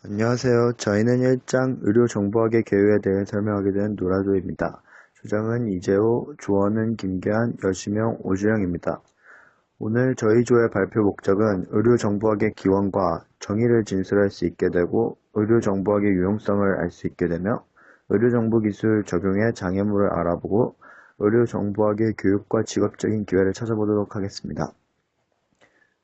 안녕하세요. 저희는 1장 의료정보학의 개요에 대해 설명하게 된 노라조입니다. 조장은 이재호, 조원은 김계한, 여시명, 오주영입니다. 오늘 저희 조의 발표 목적은 의료정보학의 기원과 정의를 진술할 수 있게 되고 의료정보학의 유용성을 알 수 있게 되며 의료정보기술 적용의 장애물을 알아보고 의료정보학의 교육과 직업적인 기회를 찾아보도록 하겠습니다.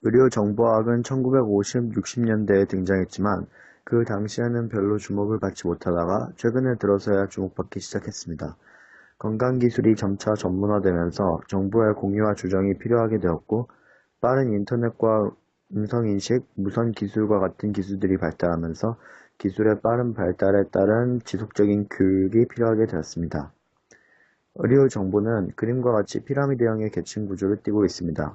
의료정보학은 1950, 60년대에 등장했지만 그 당시에는 별로 주목을 받지 못하다가 최근에 들어서야 주목받기 시작했습니다. 건강기술이 점차 전문화되면서 정보의 공유와 조정이 필요하게 되었고 빠른 인터넷과 음성인식, 무선기술과 같은 기술들이 발달하면서 기술의 빠른 발달에 따른 지속적인 교육이 필요하게 되었습니다. 의료정보는 그림과 같이 피라미드형의 계층 구조를 띠고 있습니다.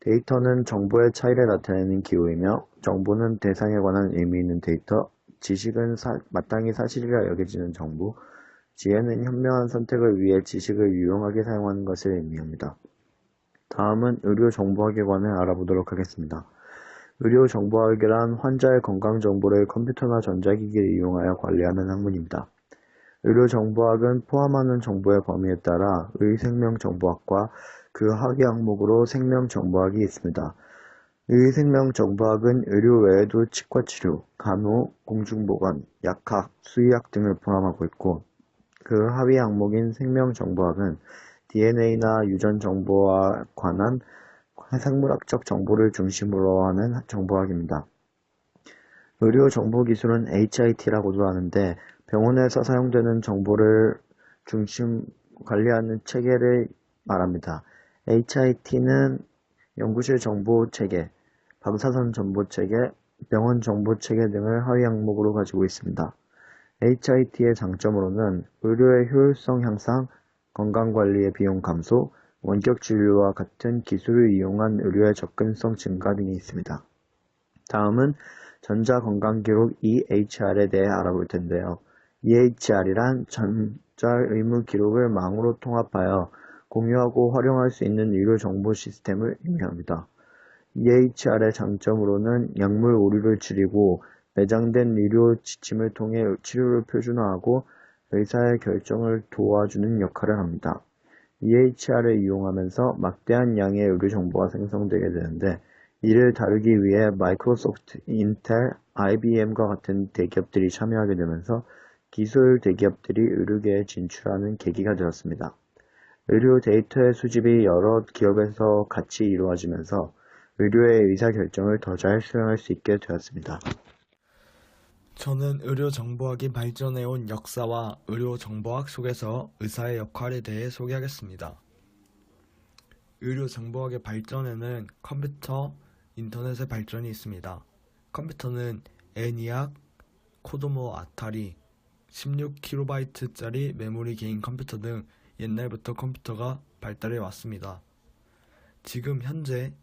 데이터는 정보의 차이를 나타내는 기호이며 정보는 대상에 관한 의미 있는 데이터, 지식은 마땅히 사실이라 여겨지는 정보, 지혜는 현명한 선택을 위해 지식을 유용하게 사용하는 것을 의미합니다. 다음은 의료정보학에 관해 알아보도록 하겠습니다. 의료정보학이란 환자의 건강정보를 컴퓨터나 전자기기를 이용하여 관리하는 학문입니다. 의료정보학은 포함하는 정보의 범위에 따라 의생명정보학과 그 하위 항목으로 생명정보학이 있습니다. 의생명정보학은 의료 외에도 치과치료, 간호, 공중보건, 약학, 수의학 등을 포함하고 있고 그 하위 항목인 생명정보학은 DNA나 유전정보와 관한 생물학적 정보를 중심으로 하는 정보학입니다. 의료정보기술은 HIT라고도 하는데 병원에서 사용되는 정보를 중심 관리하는 체계를 말합니다. HIT는 연구실 정보체계, 방사선 정보체계, 병원 정보체계 등을 하위 항목으로 가지고 있습니다. HIT의 장점으로는 의료의 효율성 향상, 건강관리의 비용 감소, 원격 진료와 같은 기술을 이용한 의료의 접근성 증가 등이 있습니다. 다음은 전자건강기록 EHR에 대해 알아볼 텐데요. EHR이란 전자의무기록을 망으로 통합하여 공유하고 활용할 수 있는 의료 정보 시스템을 의미합니다. EHR의 장점으로는 약물 오류를 줄이고 매장된 의료 지침을 통해 치료를 표준화하고 의사의 결정을 도와주는 역할을 합니다. EHR을 이용하면서 막대한 양의 의료 정보가 생성되게 되는데 이를 다루기 위해 마이크로소프트, 인텔, IBM과 같은 대기업들이 참여하게 되면서 기술 대기업들이 의료계에 진출하는 계기가 되었습니다. 의료 데이터의 수집이 여러 기업에서 같이 이루어지면서 의료의 의사결정을 더 잘 수행할 수 있게 되었습니다. 저는 의료정보학이 발전해온 역사와 의료정보학 속에서 의사의 역할에 대해 소개하겠습니다. 의료정보학의 발전에는 컴퓨터, 인터넷의 발전이 있습니다. 컴퓨터는 애니악, 코도모 아타리, 16kB짜리 메모리 개인 컴퓨터 등 옛날부터 컴퓨터가 발달해 왔습니다. 지금 현재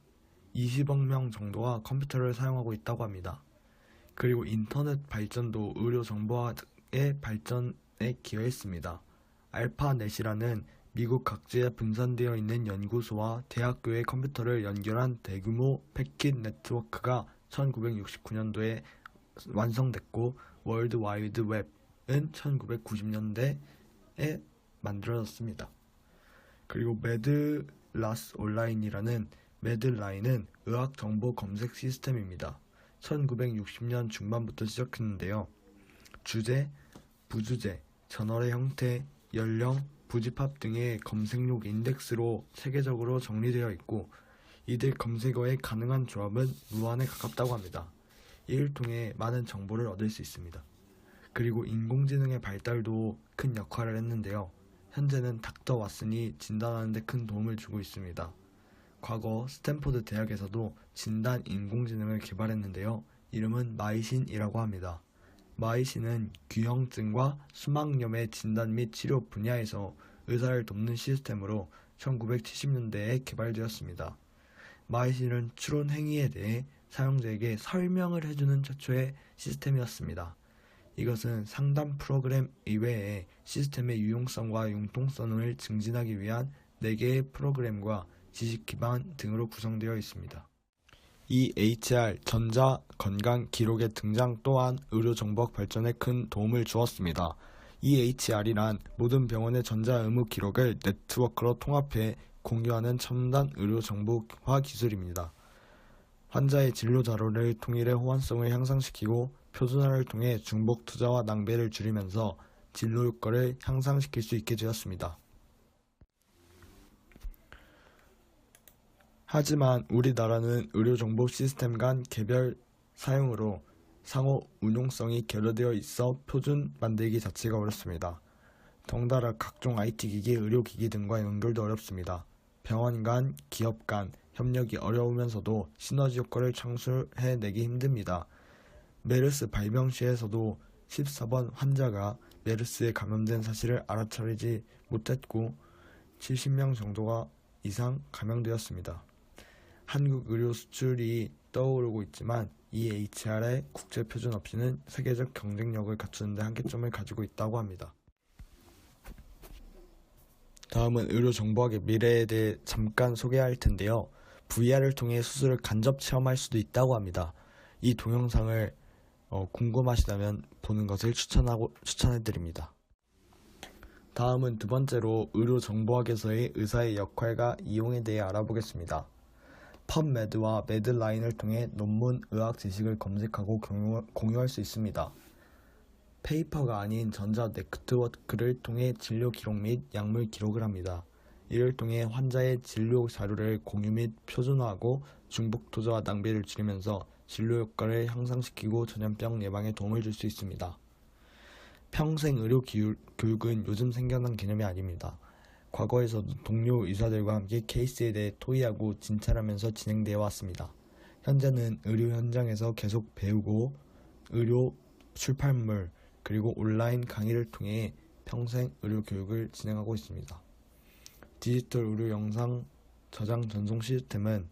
20억 명 정도가 컴퓨터를 사용하고 있다고 합니다. 그리고 인터넷 발전도 의료정보학의 발전에 기여했습니다. 알파넷이라는 미국 각지에 분산되어 있는 연구소와 대학교의 컴퓨터를 연결한 대규모 패킷 네트워크가 1969년도에 완성됐고 월드 와이드 웹은 1990년대에 만들어졌습니다. 그리고 매드라스 온라인이라는 매드라인은 의학 정보 검색 시스템입니다. 1960년 중반부터 시작했는데요. 주제, 부주제, 저널의 형태, 연령, 부집합 등의 검색록 인덱스로 체계적으로 정리되어 있고 이들 검색어의 가능한 조합은 무한에 가깝다고 합니다. 이를 통해 많은 정보를 얻을 수 있습니다. 그리고 인공지능의 발달도 큰 역할을 했는데요. 현재는 닥터 왓슨이 진단하는 데 큰 도움을 주고 있습니다. 과거 스탠포드 대학에서도 진단 인공지능을 개발했는데요. 이름은 마이신이라고 합니다. 마이신은 귀형증과 수막염의 진단 및 치료 분야에서 의사를 돕는 시스템으로 1970년대에 개발되었습니다. 마이신은 추론 행위에 대해 사용자에게 설명을 해주는 최초의 시스템이었습니다. 이것은 상담 프로그램 이외에 시스템의 유용성과 융통성을 증진하기 위한 4개의 프로그램과 지식 기반 등으로 구성되어 있습니다. EHR 전자 건강 기록의 등장 또한 의료 정보 발전에 큰 도움을 주었습니다. EHR이란 모든 병원의 전자 의무 기록을 네트워크로 통합해 공유하는 첨단 의료 정보화 기술입니다. 환자의 진료 자료를 통일해 호환성을 향상시키고 표준화를 통해 중복 투자와 낭비를 줄이면서 진료 효과를 향상시킬 수 있게 되었습니다. 하지만 우리나라는 의료정보 시스템 간 개별 사용으로 상호 운용성이 결여되어 있어 표준 만들기 자체가 어렵습니다. 덩달아 각종 IT기기, 의료기기 등과 연결도 어렵습니다. 병원 간, 기업 간 협력이 어려우면서도 시너지 효과를 창출해내기 힘듭니다. 메르스 발병 시에서도 14번 환자가 메르스에 감염된 사실을 알아차리지 못했고 70명 정도가 이상 감염되었습니다. 한국 의료 수출이 떠오르고 있지만 EHR의 국제 표준 없이는 세계적 경쟁력을 갖추는 데 한계점을 가지고 있다고 합니다. 다음은 의료정보학의 미래에 대해 잠깐 소개할 텐데요. VR을 통해 수술을 간접 체험할 수도 있다고 합니다. 이 동영상을 궁금하시다면 보는 것을 추천해드립니다. 다음은 두 번째로 의료정보학에서의 의사의 역할과 이용에 대해 알아보겠습니다. 펍메드와 매드라인을 통해 논문, 의학 지식을 검색하고 공유할 수 있습니다. 페이퍼가 아닌 전자 네트워크를 통해 진료 기록 및 약물 기록을 합니다. 이를 통해 환자의 진료 자료를 공유 및 표준화하고 중복 투자와 낭비를 줄이면서 진료 효과를 향상시키고 전염병 예방에 도움을 줄 수 있습니다. 평생 의료 교육은 요즘 생겨난 개념이 아닙니다. 과거에서도 동료 의사들과 함께 케이스에 대해 토의하고 진찰하면서 진행되어 왔습니다. 현재는 의료 현장에서 계속 배우고 의료 출판물 그리고 온라인 강의를 통해 평생 의료 교육을 진행하고 있습니다. 디지털 의료 영상 저장 전송 시스템은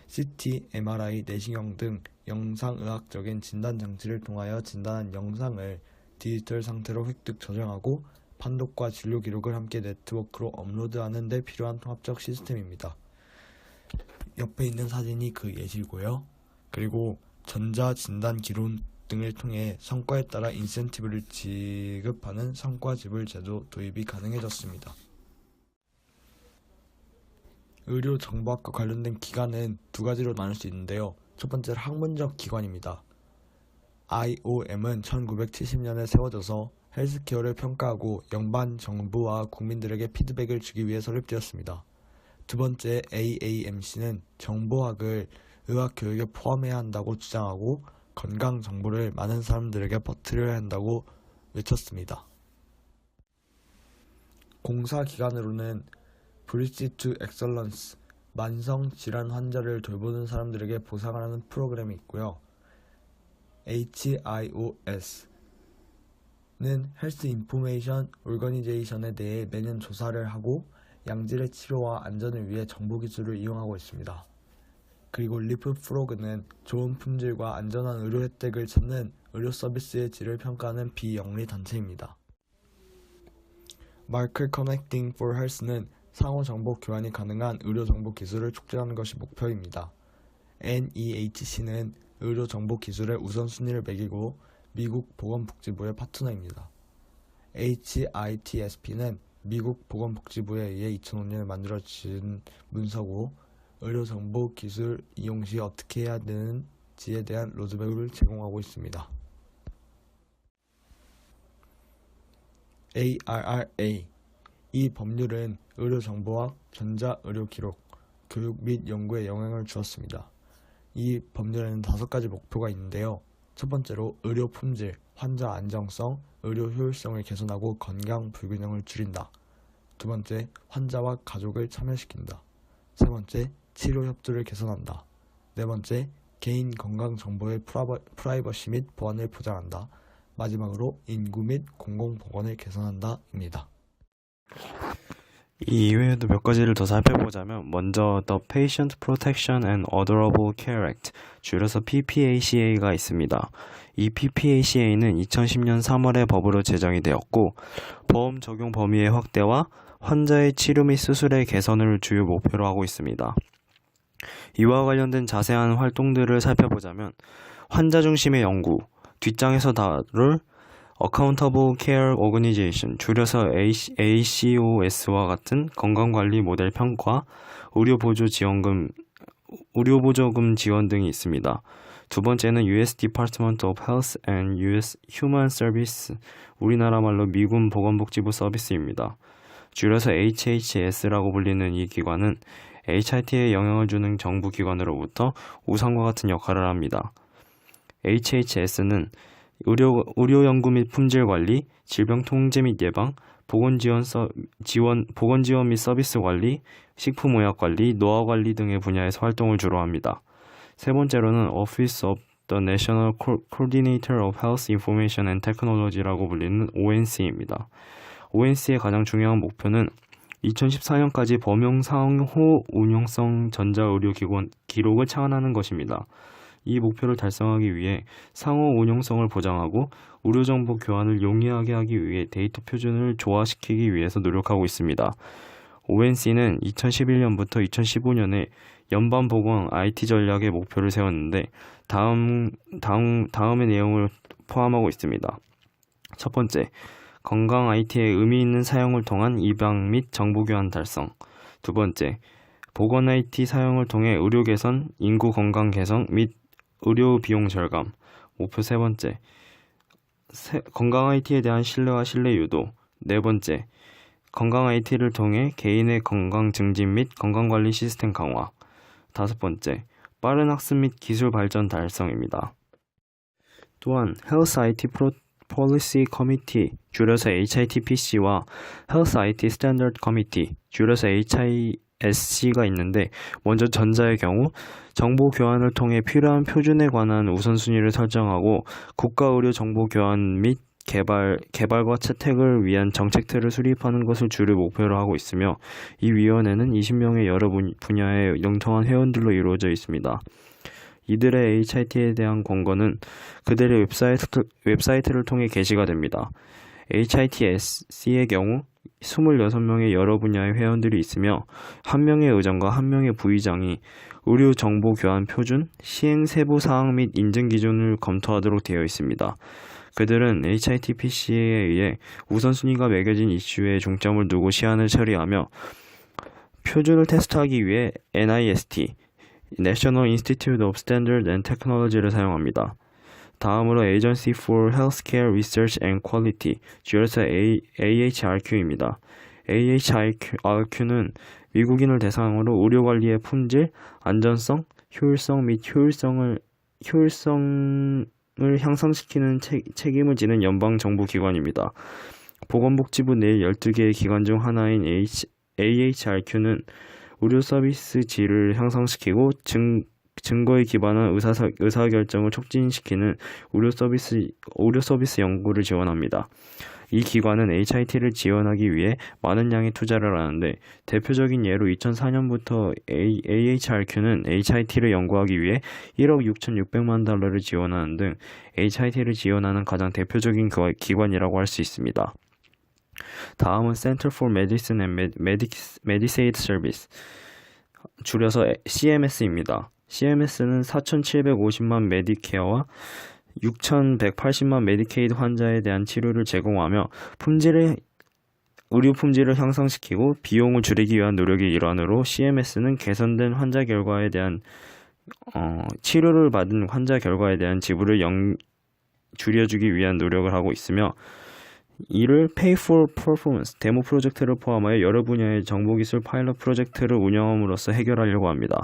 CT, MRI, 내시경 등 영상의학적인 진단 장치를 통하여 진단한 영상을 디지털 상태로 획득 저장하고 판독과 진료 기록을 함께 네트워크로 업로드하는 데 필요한 통합적 시스템입니다. 옆에 있는 사진이 그 예시고요. 그리고 전자진단 기록 등을 통해 성과에 따라 인센티브를 지급하는 성과지불 제도 도입이 가능해졌습니다. 의료정보학과 관련된 기관은 두 가지로 나눌 수 있는데요. 첫 번째로 학문적 기관입니다. IOM은 1970년에 세워져서 헬스케어를 평가하고 연방 정부와 국민들에게 피드백을 주기 위해 설립되었습니다. 두 번째 AAMC는 정보학을 의학 교육에 포함해야 한다고 주장하고 건강 정보를 많은 사람들에게 퍼뜨려야 한다고 외쳤습니다. 공사 기관으로는 브릿지 투 엑설런스, 만성 질환 환자를 돌보는 사람들에게 보상을 하는 프로그램이 있고요. HIOS 는 헬스 인포메이션 오거니제이션에 대해 매년 조사를 하고 양질의 치료와 안전을 위해 정보기술을 이용하고 있습니다. 그리고 리프프로그는 좋은 품질과 안전한 의료 혜택을 찾는 의료 서비스의 질을 평가하는 비영리 단체입니다. Market Connecting for Health는 상호 정보 교환이 가능한 의료 정보 기술을 촉진하는 것이 목표입니다. NEHC는 의료 정보 기술의 우선순위를 매기고 미국 보건복지부의 파트너입니다. HITSP는 미국 보건복지부에 의해 2005년에 만들어진 문서고 의료정보기술 이용 시 어떻게 해야 되는지에 대한 로드맵을 제공하고 있습니다. ARRA 이 법률은 의료정보학, 전자의료기록, 교육 및 연구에 영향을 주었습니다. 이 법률에는 5가지 목표가 있는데요. 첫 번째로 의료 품질, 환자 안정성, 의료 효율성을 개선하고 건강 불균형을 줄인다. 두 번째, 환자와 가족을 참여시킨다. 세 번째, 치료 협조를 개선한다. 네 번째, 개인 건강 정보의 프라이버시 및 보안을 보장한다. 마지막으로 인구 및 공공보건을 개선한다입니다. 이 이외에도 몇 가지를 더 살펴보자면 먼저 The Patient Protection and Affordable Care Act, 줄여서 PPACA가 있습니다. 이 PPACA는 2010년 3월에 법으로 제정이 되었고 보험 적용 범위의 확대와 환자의 치료 및 수술의 개선을 주요 목표로 하고 있습니다. 이와 관련된 자세한 활동들을 살펴보자면 환자 중심의 연구, 뒷장에서 다룰 Accountable Care Organization, 줄여서 ACOS와 같은 건강관리 모델 평가, 의료보조금 지원 등이 있습니다. 두 번째는 US Department of Health and US Human Service, 우리나라 말로 미군 보건복지부 서비스입니다. 줄여서 HHS라고 불리는 이 기관은 HIT에 영향을 주는 정부 기관으로부터 우상과 같은 역할을 합니다. HHS는 의료 연구 및 품질 관리, 질병 통제 및 예방, 보건 지원 및 서비스 관리, 식품 의약 관리, 노화 관리 등의 분야에서 활동을 주로 합니다. 세 번째로는 Office of the National Coordinator of Health Information and Technology라고 불리는 ONC입니다. ONC의 가장 중요한 목표는 2014년까지 범용 상호 운용성 전자의료 기록을 창안하는 것입니다. 이 목표를 달성하기 위해 상호 운용성을 보장하고 의료정보 교환을 용이하게 하기 위해 데이터 표준을 조화시키기 위해서 노력하고 있습니다. ONC는 2011년부터 2015년에 연방보건 IT 전략의 목표를 세웠는데 다음의 내용을 포함하고 있습니다. 첫 번째, 건강 IT의 의미 있는 사용을 통한 입양 및 정보 교환 달성. 두 번째, 보건 IT 사용을 통해 의료 개선, 인구 건강 개선 및 의료 비용 절감. 목표 세 번째, 건강 IT에 대한 신뢰와 신뢰 유도. 네 번째, 건강 IT를 통해 개인의 건강 증진 및 건강관리 시스템 강화. 다섯 번째, 빠른 학습 및 기술 발전 달성입니다. 또한 Health IT Policy Committee, 줄여서 HITPC와 Health IT Standard Committee, 줄여서 HISC가 있는데, 먼저 전자의 경우 정보 교환을 통해 필요한 표준에 관한 우선순위를 설정하고 국가 의료 정보 교환 및 개발과 채택을 위한 정책들을 수립하는 것을 주로 목표로 하고 있으며, 이 위원회는 20명의 여러 분야의 영통한 회원들로 이루어져 있습니다. 이들의 HIT에 대한 권고는 그들의 웹사이트를 통해 게시가 됩니다. HITSC의 경우 26명의 여러 분야의 회원들이 있으며, 한 명의 의장과 한 명의 부의장이 의료 정보 교환 표준, 시행 세부 사항 및 인증 기준을 검토하도록 되어 있습니다. 그들은 HITPC에 의해 우선순위가 매겨진 이슈에 중점을 두고 시안을 처리하며, 표준을 테스트하기 위해 NIST, National Institute of Standards and Technology를 사용합니다. 다음으로 Agency for Healthcare Research and Quality, 줄여서 AHRQ입니다. AHRQ는 미국인을 대상으로 의료관리의 품질, 안전성, 효율성 및 효율성을 향상시키는 책임을 지는 연방정부기관입니다. 보건복지부 내 12개의 기관 중 하나인 AHRQ는 의료 서비스 질을 향상시키고 증거에 기반한 의사결정을 촉진시키는 의료 서비스 연구를 지원합니다. 이 기관은 HIT를 지원하기 위해 많은 양의 투자를 하는데, 대표적인 예로 2004년부터 AHRQ는 HIT를 연구하기 위해 1억 6,600만 달러를 지원하는 등 HIT를 지원하는 가장 대표적인 기관이라고 할 수 있습니다. 다음은 Center for Medicine and Medicaid Service, 줄여서 CMS입니다. CMS는 4,750만 메디케어와 6,180만 메디케이드 환자에 대한 치료를 제공하며 의료 품질을 향상시키고 비용을 줄이기 위한 노력의 일환으로, CMS는 개선된 환자 결과에 대한 치료를 받은 환자 결과에 대한 지불을 줄여주기 위한 노력을 하고 있으며, 이를 Pay for Performance 데모 프로젝트를 포함하여 여러 분야의 정보기술 파일럿 프로젝트를 운영함으로써 해결하려고 합니다.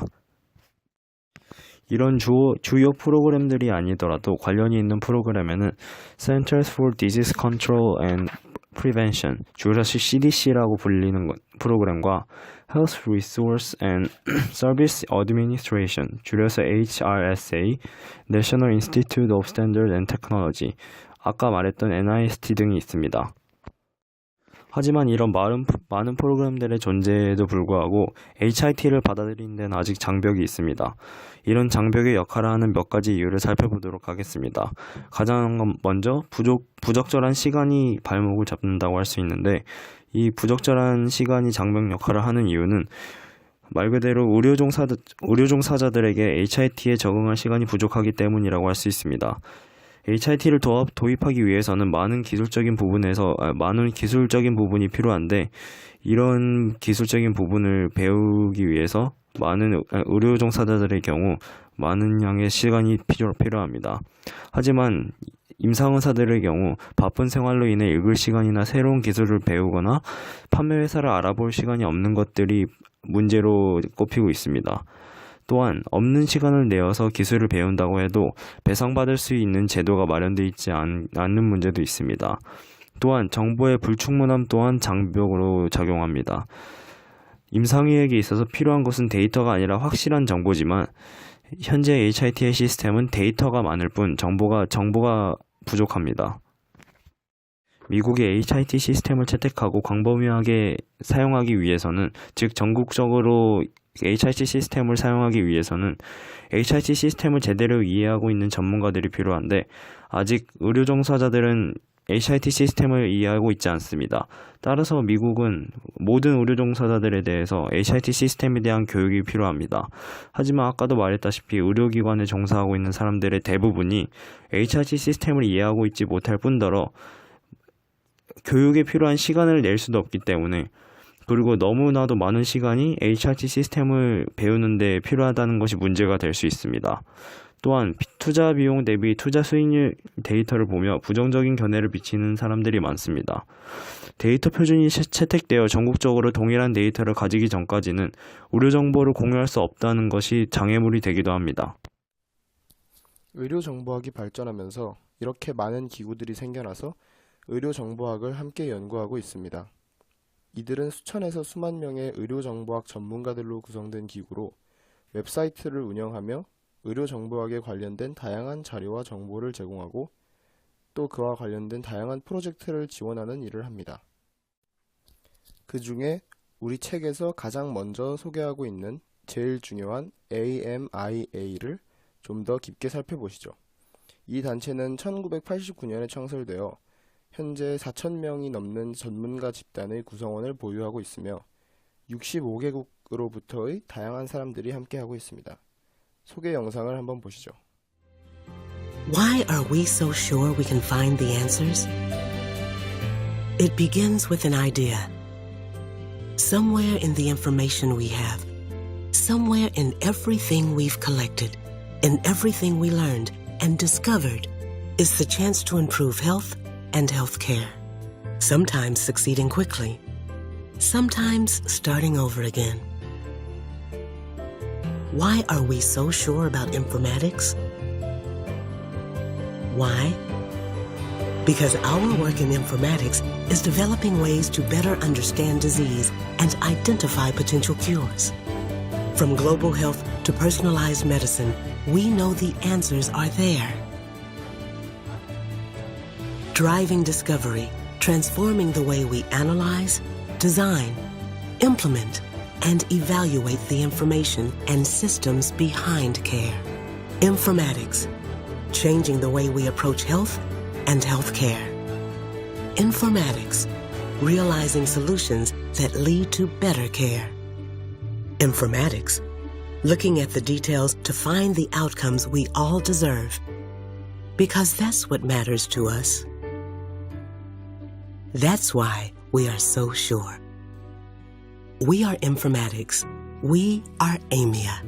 이런 주요 프로그램들이 아니더라도 관련이 있는 프로그램에는 Centers for Disease Control and Prevention, 줄여서 CDC라고 불리는 프로그램과 Health Resource and Service Administration, 줄여서 HRSA, National Institute of Standards and Technology, 아까 말했던 NIST 등이 있습니다. 하지만 이런 많은 프로그램들의 존재에도 불구하고 HIT를 받아들이는 데는 아직 장벽이 있습니다. 이런 장벽의 역할을 하는 몇 가지 이유를 살펴보도록 하겠습니다. 가장 먼저 부적절한 시간이 발목을 잡는다고 할 수 있는데, 이 부적절한 시간이 장벽 역할을 하는 이유는 말 그대로 의료 종사자들에게 HIT에 적응할 시간이 부족하기 때문이라고 할 수 있습니다. HIT를 도입하기 위해서는 많은 기술적인 부분이 필요한데, 이런 기술적인 부분을 배우기 위해서 많은 의료 종사자들의 경우 많은 양의 시간이 필요합니다. 하지만 임상의사들의 경우 바쁜 생활로 인해 읽을 시간이나 새로운 기술을 배우거나 판매 회사를 알아볼 시간이 없는 것들이 문제로 꼽히고 있습니다. 또한 없는 시간을 내어서 기술을 배운다고 해도 배상받을 수 있는 제도가 마련되어 있지 않는 문제도 있습니다. 또한 정보의 불충분함 또한 장벽으로 작용합니다. 임상의에게 있어서 필요한 것은 데이터가 아니라 확실한 정보지만, 현재 HIT의 시스템은 데이터가 많을 뿐 정보가 부족합니다. 미국의 HIT 시스템을 채택하고 광범위하게 사용하기 위해서는, 즉 전국적으로 HIT 시스템을 사용하기 위해서는 HIT 시스템을 제대로 이해하고 있는 전문가들이 필요한데, 아직 의료 종사자들은 HIT 시스템을 이해하고 있지 않습니다. 따라서 미국은 모든 의료 종사자들에 대해서 HIT 시스템에 대한 교육이 필요합니다. 하지만 아까도 말했다시피 의료기관에 종사하고 있는 사람들의 대부분이 HIT 시스템을 이해하고 있지 못할 뿐더러 교육에 필요한 시간을 낼 수도 없기 때문에, 그리고 너무나도 많은 시간이 HIT 시스템을 배우는 데 필요하다는 것이 문제가 될 수 있습니다. 또한 투자 비용 대비 투자 수익률 데이터를 보며 부정적인 견해를 비치는 사람들이 많습니다. 데이터 표준이 채택되어 전국적으로 동일한 데이터를 가지기 전까지는 의료 정보를 공유할 수 없다는 것이 장애물이 되기도 합니다. 의료정보학이 발전하면서 이렇게 많은 기구들이 생겨나서 의료정보학을 함께 연구하고 있습니다. 이들은 수천에서 수만 명의 의료정보학 전문가들로 구성된 기구로 웹사이트를 운영하며 의료정보학에 관련된 다양한 자료와 정보를 제공하고, 또 그와 관련된 다양한 프로젝트를 지원하는 일을 합니다. 그 중에 우리 책에서 가장 먼저 소개하고 있는 제일 중요한 AMIA를 좀 더 깊게 살펴보시죠. 이 단체는 1989년에 창설되어 현재 4,000명이 넘는 전문가 집단의 구성원을 보유하고 있으며 65개국으로부터의 다양한 사람들이 함께하고 있습니다. 소개 영상을 한번 보시죠. Why are we so sure we can find the answers? It begins with an idea. Somewhere in the information we have, somewhere in everything we've collected, in everything we learned and discovered, is the chance to improve health and health care. Sometimes succeeding quickly, sometimes starting over again. Why are we so sure about informatics? Why? Because our work in informatics is developing ways to better understand disease and identify potential cures. From global health to personalized medicine, we know the answers are there. Driving discovery, transforming the way we analyze, design, implement, and evaluate the information and systems behind care. Informatics, changing the way we approach health and healthcare. Informatics, realizing solutions that lead to better care. Informatics, looking at the details to find the outcomes we all deserve. Because that's what matters to us. That's why we are so sure. We are Informatics. We are AMIA.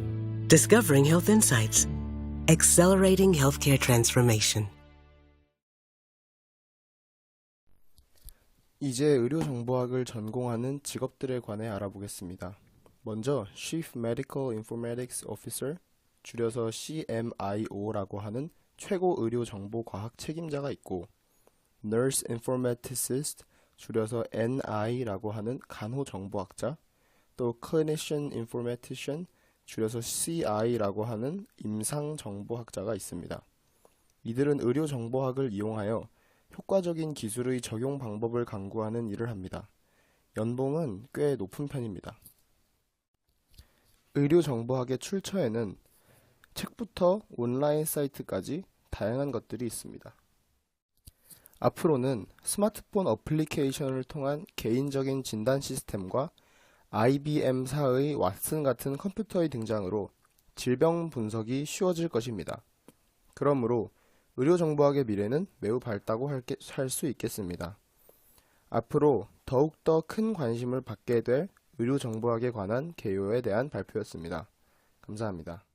Discovering health insights. Accelerating healthcare transformation. 이제 의료정보학을 전공하는 직업들에 관해 알아보겠습니다. 먼저 Chief Medical Informatics Officer, 줄여서 CMIO라고 하는 최고 의료정보과학 책임자가 있고, Nurse Informaticist, 줄여서 NI라고 하는 간호정보학자, 또 Clinician Informatician, 줄여서 CI라고 하는 임상정보학자가 있습니다. 이들은 의료정보학을 이용하여 효과적인 기술의 적용 방법을 강구하는 일을 합니다. 연봉은 꽤 높은 편입니다. 의료정보학의 출처에는 책부터 온라인 사이트까지 다양한 것들이 있습니다. 앞으로는 스마트폰 어플리케이션을 통한 개인적인 진단 시스템과 IBM사의 왓슨 같은 컴퓨터의 등장으로 질병 분석이 쉬워질 것입니다. 그러므로 의료정보학의 미래는 매우 밝다고 할 수 있겠습니다. 앞으로 더욱더 큰 관심을 받게 될 의료정보학에 관한 개요에 대한 발표였습니다. 감사합니다.